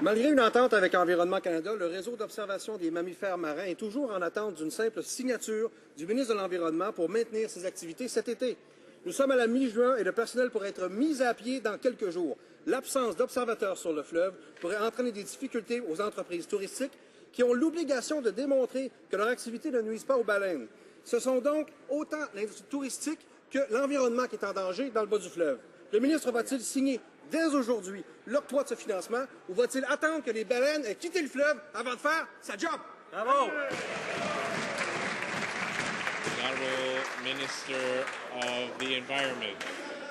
Malgré une entente avec Environnement Canada, le réseau d'observation des mammifères marins est toujours en attente d'une simple signature du ministre de l'Environnement pour maintenir ses activités cet été. Nous sommes à la mi-juin et le personnel pourrait être mis à pied dans quelques jours. L'absence d'observateurs sur le fleuve pourrait entraîner des difficultés aux entreprises touristiques qui ont l'obligation de démontrer que leur activité ne nuise pas aux baleines. Ce sont donc autant l'industrie touristique que l'environnement qui est en danger dans le bas du fleuve. Le ministre va-t-il signer dès aujourd'hui l'octroi de ce financement ou va-t-il attendre que les baleines aient quitté le fleuve avant de faire sa job? Bravo! Minister of the Environment.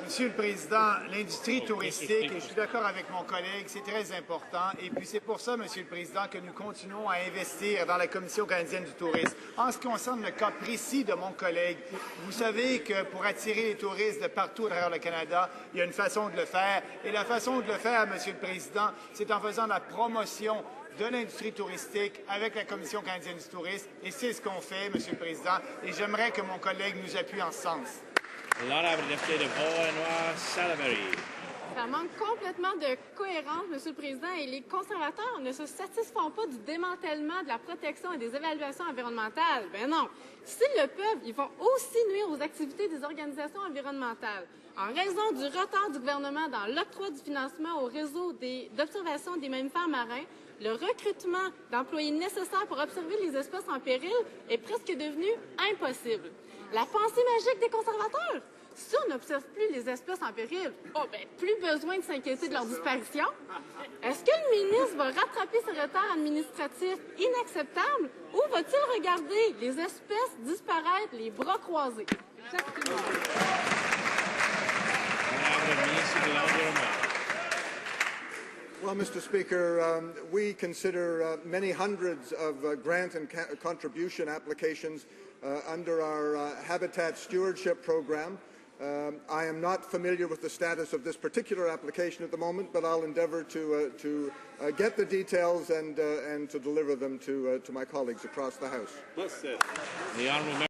Monsieur le Président, l'industrie touristique, et je suis d'accord avec mon collègue, c'est très important. Et puis c'est pour ça, Monsieur le Président, que nous continuons à investir dans la Commission canadienne du tourisme. En ce qui concerne le cas précis de mon collègue, vous savez que pour attirer les touristes de partout à travers le Canada, il y a une façon de le faire. Et la façon de le faire, Monsieur le Président, c'est en faisant la promotion de l'industrie touristique avec la Commission canadienne du tourisme. Et c'est ce qu'on fait, Monsieur le Président. Et j'aimerais que mon collègue nous appuie en ce sens. Ça manque complètement de cohérence, Monsieur le Président, et les conservateurs ne se satisfont pas du démantèlement de la protection et des évaluations environnementales. Ben non. S'ils le peuvent, ils vont aussi nuire aux activités des organisations environnementales. En raison du retard du gouvernement dans l'octroi du financement au réseau d'observation des mammifères marins, le recrutement d'employés nécessaires pour observer les espèces en péril est presque devenu impossible. La pensée magique des conservateurs? Si on n'observe plus les espèces en péril, plus besoin de s'inquiéter de leur disparition. Est-ce que le ministre va rattraper ce retard administratif inacceptable ou va-t-il regarder les espèces disparaître les bras croisés? Well, Mr. Speaker, we consider many hundreds of grant and contribution applications under our Habitat Stewardship Program. I am not familiar with the status of this particular application at the moment, but I'll endeavour to get the details and to deliver them to my colleagues across the House. The Honourable